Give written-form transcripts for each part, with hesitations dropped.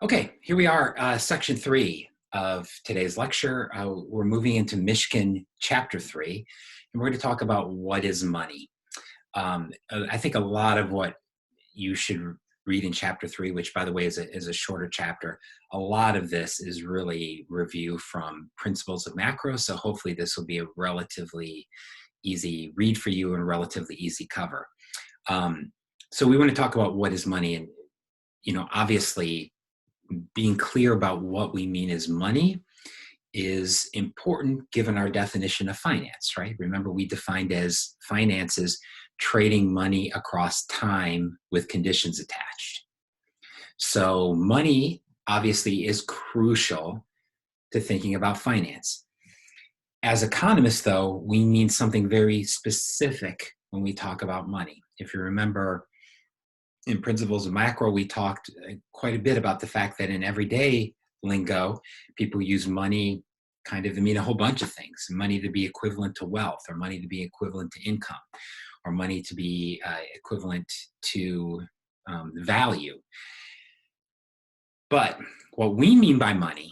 Okay, here we are, section 3 of today's lecture. We're moving into Michigan chapter 3, and we're going to talk about what is money. I think a lot of what you should read in chapter 3, which by the way is a shorter chapter, a lot of this is really review from Principles of Macro, so hopefully this will be a relatively easy read for you and a relatively easy cover. So we want to talk about what is money, and obviously being clear about what we mean as money is important given our definition of finance, right? Remember, we defined as finance as trading money across time with conditions attached. So money obviously is crucial to thinking about finance. As economists, though, we mean something very specific when we talk about money. If you remember, in Principles of Macro, we talked quite a bit about the fact that in everyday lingo, people use money kind of to mean a whole bunch of things. Money to be equivalent to wealth, or money to be equivalent to income, or money to be equivalent to value. But what we mean by money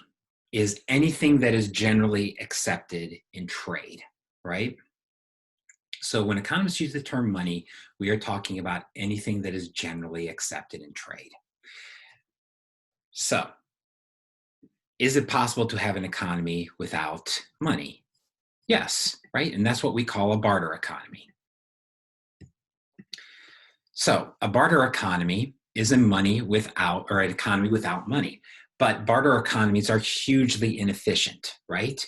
is anything that is generally accepted in trade, right? So when economists use the term money, we are talking about anything that is generally accepted in trade. So, is it possible to have an economy without money? Yes, right? And that's what we call a barter economy. So, a barter economy is a money without, or an economy without money. But barter economies are hugely inefficient, right?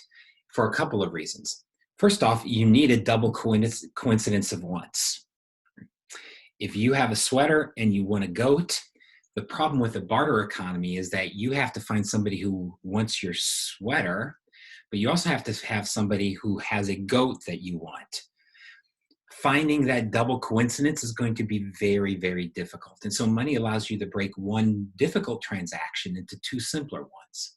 For a couple of reasons. First off, you need a double coincidence of wants. If you have a sweater and you want a goat, the problem with the barter economy is that you have to find somebody who wants your sweater, but you also have to have somebody who has a goat that you want. Finding that double coincidence is going to be very, very difficult. And so money allows you to break one difficult transaction into two simpler ones.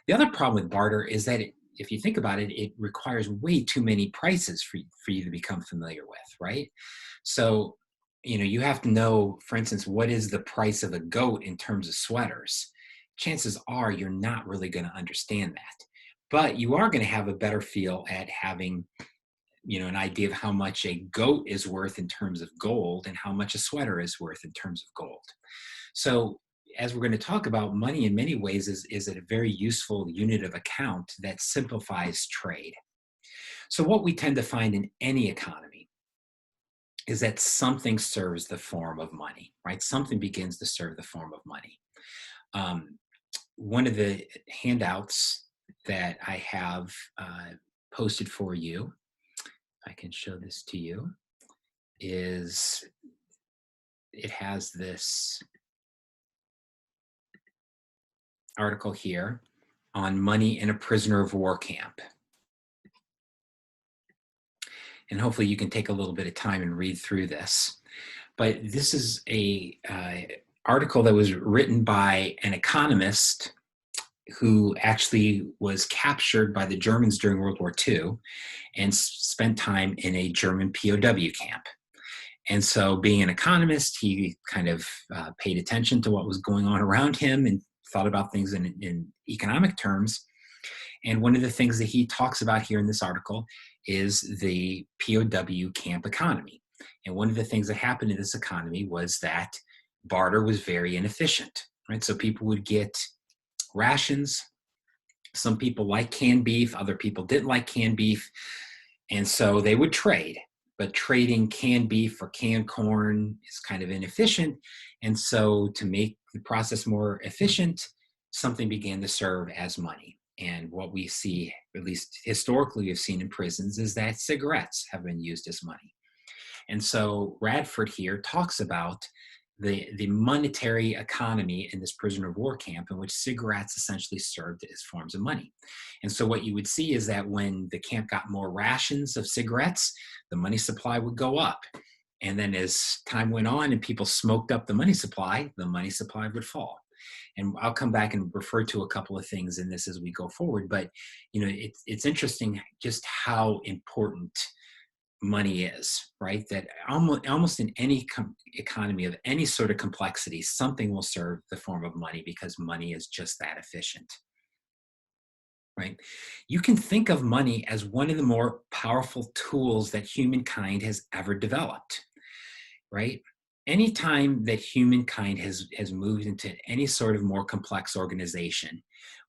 The other problem with barter is that if you think about it, it requires way too many prices for you to become familiar with, right? So, you have to know, for instance, what is the price of a goat in terms of sweaters. Chances are you're not really going to understand that. But you are going to have a better feel at having, an idea of how much a goat is worth in terms of gold and how much a sweater is worth in terms of gold. So as we're going to talk about, money in many ways is a very useful unit of account that simplifies trade. So what we tend to find in any economy is that something serves the form of money, right? Something begins to serve the form of money. One of the handouts that I have posted for you, I can show this to you, is it has this article here on money in a prisoner of war camp. And hopefully you can take a little bit of time and read through this. But this is a article that was written by an economist who actually was captured by the Germans during World War II and spent time in a German POW camp. And so being an economist, he kind of paid attention to what was going on around him and thought about things in economic terms. And one of the things that he talks about here in this article is the POW camp economy. And one of the things that happened in this economy was that barter was very inefficient, right? So people would get rations. Some people liked canned beef, other people didn't like canned beef. And so they would trade. But trading canned beef for canned corn is kind of inefficient. And so to make the process more efficient, something began to serve as money. And what we see, at least historically we've seen in prisons, is that cigarettes have been used as money. And so Radford here talks about the monetary economy in this prisoner of war camp in which cigarettes essentially served as forms of money. And so what you would see is that when the camp got more rations of cigarettes, the money supply would go up. And then as time went on and people smoked up the money supply would fall. And I'll come back and refer to a couple of things in this as we go forward. But, it's interesting just how important money is, right? That almost in any economy of any sort of complexity, something will serve the form of money because money is just that efficient, right? You can think of money as one of the more powerful tools that humankind has ever developed, right? Anytime that humankind has moved into any sort of more complex organization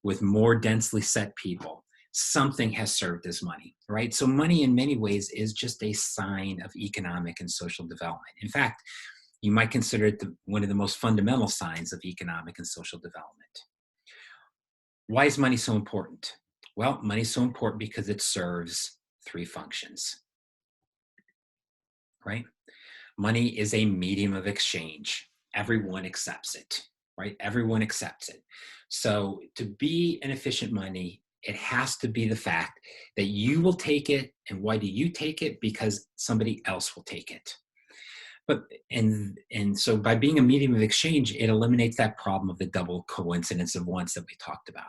with more densely set people, something has served as money, right? So money in many ways is just a sign of economic and social development. In fact, you might consider it one of the most fundamental signs of economic and social development. Why is money so important? Well, money is so important because it serves three functions, right? Money is a medium of exchange. Everyone accepts it, right? Everyone accepts it. So to be an efficient money, it has to be the fact that you will take it. And why do you take it? Because somebody else will take it. But and so by being a medium of exchange, it eliminates that problem of the double coincidence of wants that we talked about.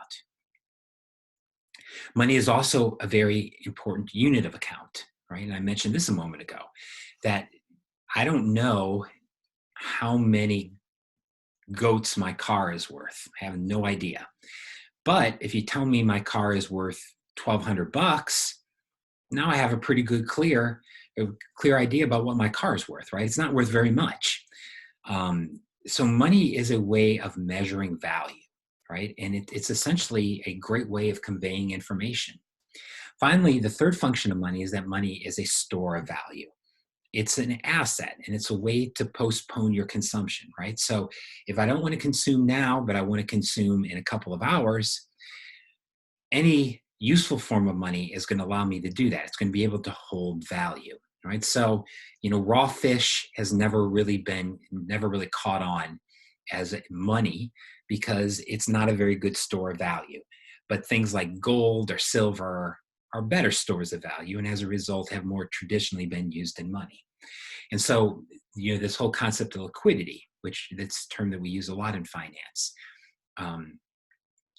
Money is also a very important unit of account, right? And I mentioned this a moment ago, that I don't know how many goats my car is worth. I have no idea. But if you tell me my car is worth $1,200, now I have a pretty good clear idea about what my car is worth, right? It's not worth very much. So money is a way of measuring value, right? And it's essentially a great way of conveying information. Finally, the third function of money is that money is a store of value. It's an asset and it's a way to postpone your consumption, right? So if I don't want to consume now, but I want to consume in a couple of hours, any useful form of money is going to allow me to do that. It's going to be able to hold value, right? So, raw fish has never really caught on as money because it's not a very good store of value. But things like gold or silver are better stores of value, and as a result have more traditionally been used in money. And so, this whole concept of liquidity, which that's a term that we use a lot in finance,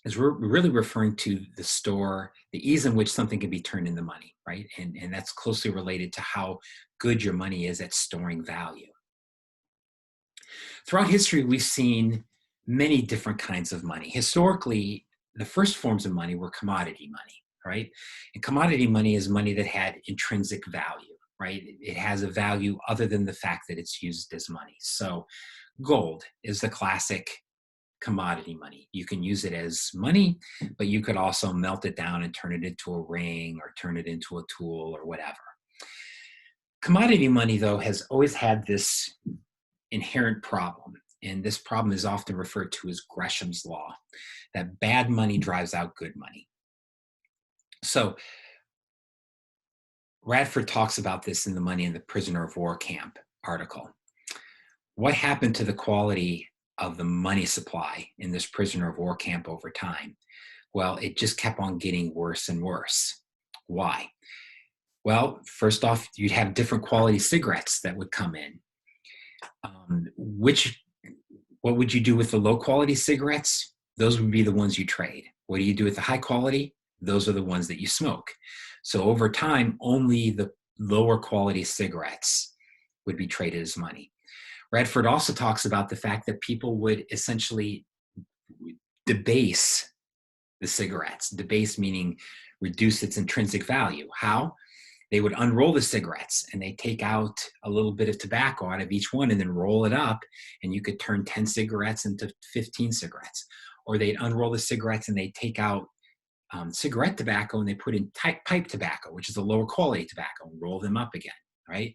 is really referring to the ease in which something can be turned into money, right? And that's closely related to how good your money is at storing value. Throughout history, we've seen many different kinds of money. Historically, the first forms of money were commodity money, right? And commodity money is money that had intrinsic value, right? It has a value other than the fact that it's used as money. So gold is the classic commodity money. You can use it as money, but you could also melt it down and turn it into a ring or turn it into a tool or whatever. Commodity money, though, has always had this inherent problem. And this problem is often referred to as Gresham's law, that bad money drives out good money. So Radford talks about this in the Money in the Prisoner of War Camp article. What happened to the quality of the money supply in this prisoner of war camp over time? Well, it just kept on getting worse and worse. Why? Well, first off, you'd have different quality cigarettes that would come in. What would you do with the low quality cigarettes? Those would be the ones you trade. What do you do with the high quality? Those are the ones that you smoke. So over time, only the lower quality cigarettes would be traded as money. Radford also talks about the fact that people would essentially debase the cigarettes. Debase meaning reduce its intrinsic value. How? They would unroll the cigarettes and they take out a little bit of tobacco out of each one and then roll it up, and you could turn 10 cigarettes into 15 cigarettes. Or they'd unroll the cigarettes and they take out cigarette tobacco and they put in pipe tobacco, which is a lower quality tobacco, and roll them up again, right?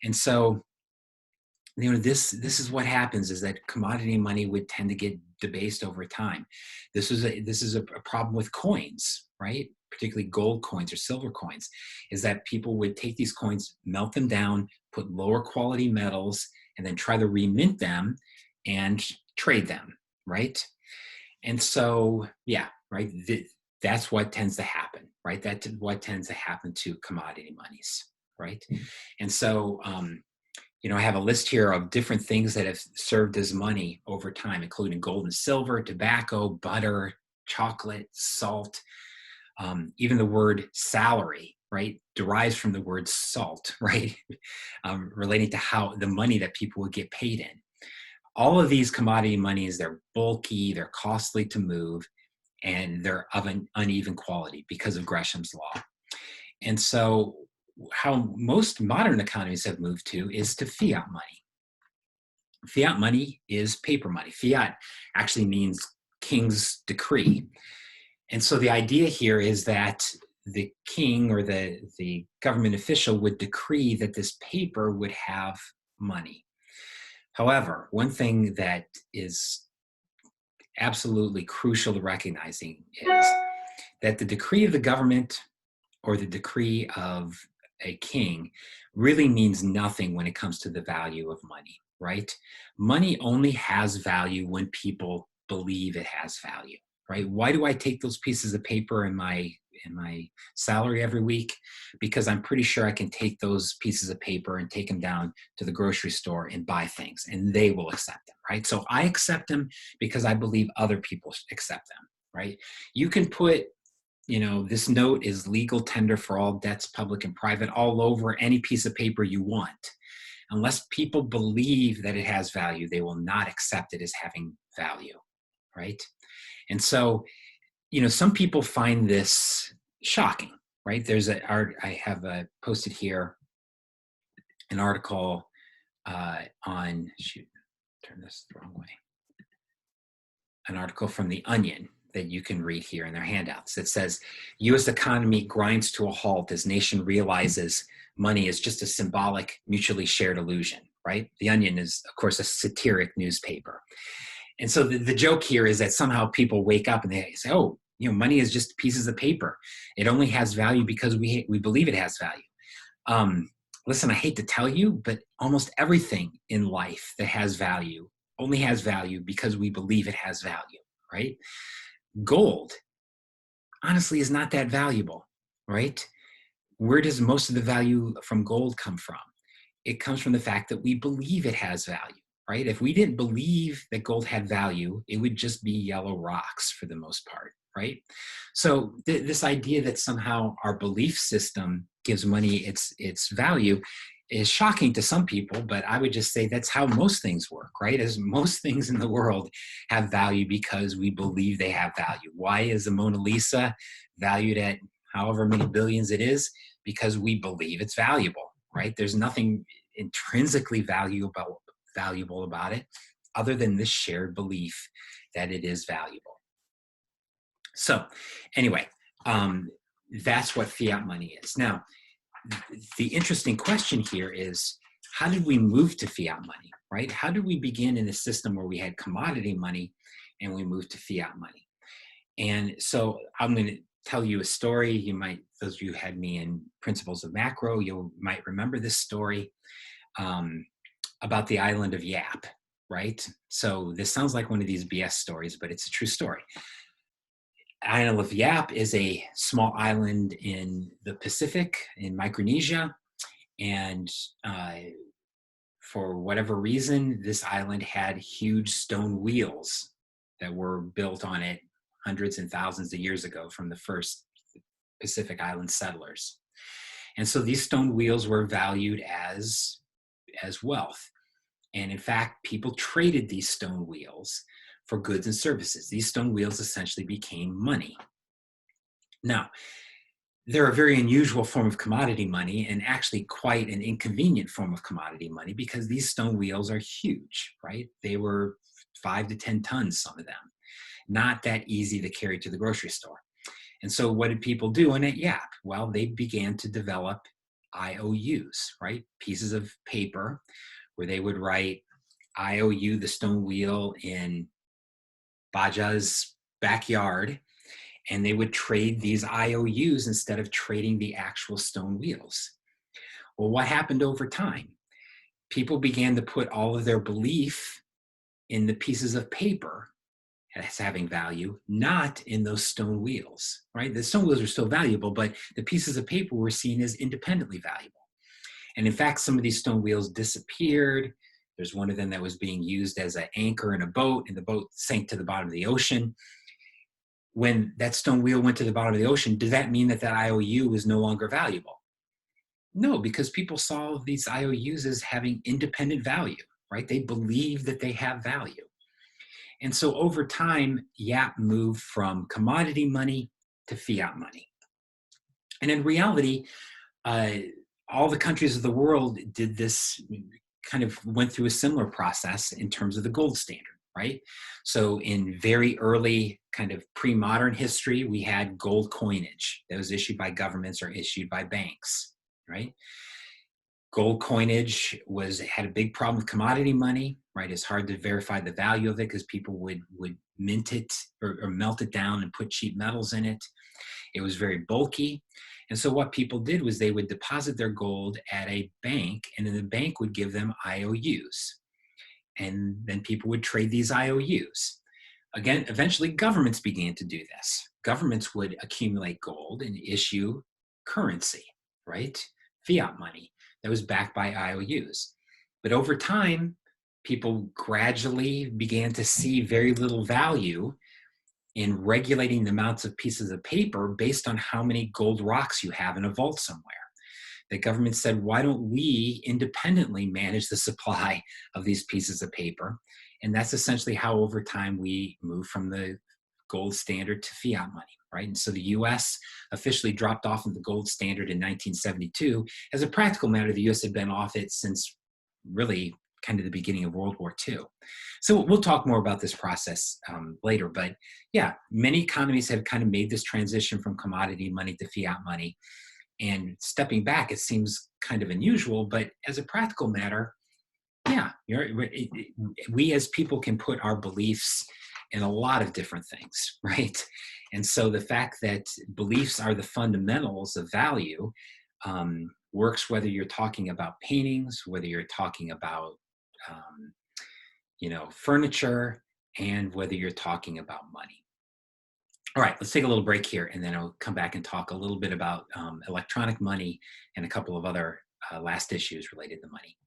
And so this is what happens, is that commodity money would tend to get debased over time. This is a problem with coins, right? Particularly gold coins or silver coins, is that people would take these coins, melt them down, put lower quality metals, and then try to remint them and trade them, right? And so, yeah, right. That's what tends to happen, right? That's what tends to happen to commodity monies, right? And so, I have a list here of different things that have served as money over time, including gold and silver, tobacco, butter, chocolate, salt, even the word salary, right, derives from the word salt, right, relating to how the money that people would get paid in. All of these commodity monies, they're bulky, they're costly to move, and they're of an uneven quality because of Gresham's law. And so how most modern economies have moved to is to fiat money. Fiat money is paper money. Fiat actually means king's decree. And so the idea here is that the king or the government official would decree that this paper would have money. However, one thing that is absolutely crucial to recognizing is that the decree of the government or the decree of a king really means nothing when it comes to the value of money, right? Money only has value when people believe it has value, right? Why do I take those pieces of paper in my salary every week? Because I'm pretty sure I can take those pieces of paper and take them down to the grocery store and buy things, and they will accept them, right? So I accept them because I believe other people accept them, right? You can put, this note is legal tender for all debts, public and private, all over any piece of paper you want. Unless people believe that it has value, they will not accept it as having value, right? And so, some people find this shocking, right? I have posted here an article turn this the wrong way. An article from The Onion that you can read here in their handouts. It says, U.S. economy grinds to a halt as nation realizes money is just a symbolic, mutually shared illusion, right? The Onion is, of course, a satiric newspaper. And so the joke here is that somehow people wake up and they say, oh, money is just pieces of paper. It only has value because we believe it has value. Listen, I hate to tell you, but almost everything in life that has value only has value because we believe it has value, right? Gold, honestly, is not that valuable, right? Where does most of the value from gold come from? It comes from the fact that we believe it has value, right? If we didn't believe that gold had value, it would just be yellow rocks for the most part, right? So this idea that somehow our belief system gives money its value is shocking to some people, but I would just say that's how most things work, right? As most things in the world have value because we believe they have value. Why is the Mona Lisa valued at however many billions it is? Because we believe it's valuable, right? There's nothing intrinsically valuable about it other than this shared belief that it is valuable. So anyway, that's what fiat money is. Now, the interesting question here is, how did we move to fiat money, right? How did we begin in a system where we had commodity money and we moved to fiat money? And so I'm going to tell you a story. Those of you who had me in Principles of Macro, you might remember this story about the island of Yap, right? So this sounds like one of these BS stories, but it's a true story. Isle of Yap is a small island in the Pacific in Micronesia, and for whatever reason, this island had huge stone wheels that were built on it hundreds and thousands of years ago from the first Pacific Island settlers. And so these stone wheels were valued as wealth. And in fact, people traded these stone wheels for goods and services. These stone wheels essentially became money. Now, they're a very unusual form of commodity money and actually quite an inconvenient form of commodity money because these stone wheels are huge, right? They were 5 to 10 tons, some of them. Not that easy to carry to the grocery store. And so what did people do in at Yap? Well, they began to develop IOUs, right? Pieces of paper where they would write IOU, the stone wheel, in Baja's backyard, and they would trade these IOUs instead of trading the actual stone wheels. Well, what happened over time? People began to put all of their belief in the pieces of paper as having value, not in those stone wheels, right? The stone wheels are still valuable, but the pieces of paper were seen as independently valuable. And in fact, some of these stone wheels disappeared. There's one of them that was being used as an anchor in a boat, and the boat sank to the bottom of the ocean. when that stone wheel went to the bottom of the ocean, does that mean that that IOU is no longer valuable? No, because people saw these IOUs as having independent value, right? They believe that they have value. And so over time, YAP moved from commodity money to fiat money. And in reality, uh, all the countries of the world did this, kind of went through a similar process in terms of the gold standard, right? So in very early kind of pre-modern history, we had gold coinage that was issued by governments or issued by banks, right? Gold coinage had a big problem with commodity money, right? It's hard to verify the value of it because people would mint it or melt it down and put cheap metals in it. It was very bulky. And so what people did was they would deposit their gold at a bank, and then the bank would give them IOUs. And then people would trade these IOUs. Again, eventually governments began to do this. Governments would accumulate gold and issue currency, right? Fiat money that was backed by IOUs. But over time, people gradually began to see very little value in regulating the amounts of pieces of paper based on how many gold rocks you have in a vault somewhere. The government said, why don't we independently manage the supply of these pieces of paper? And that's essentially how over time we moved from the gold standard to fiat money, right? And so the US officially dropped off of the gold standard in 1972. As a practical matter, the US had been off it since really kind of the beginning of World War II. So we'll talk more about this process later. But yeah, many economies have kind of made this transition from commodity money to fiat money. And stepping back, it seems kind of unusual, but as a practical matter, yeah, we as people can put our beliefs in a lot of different things, right? And so the fact that beliefs are the fundamentals of value works whether you're talking about paintings, whether you're talking about um, furniture, and whether you're talking about money. All right, let's take a little break here, and then I'll come back and talk a little bit about electronic money and a couple of other last issues related to money.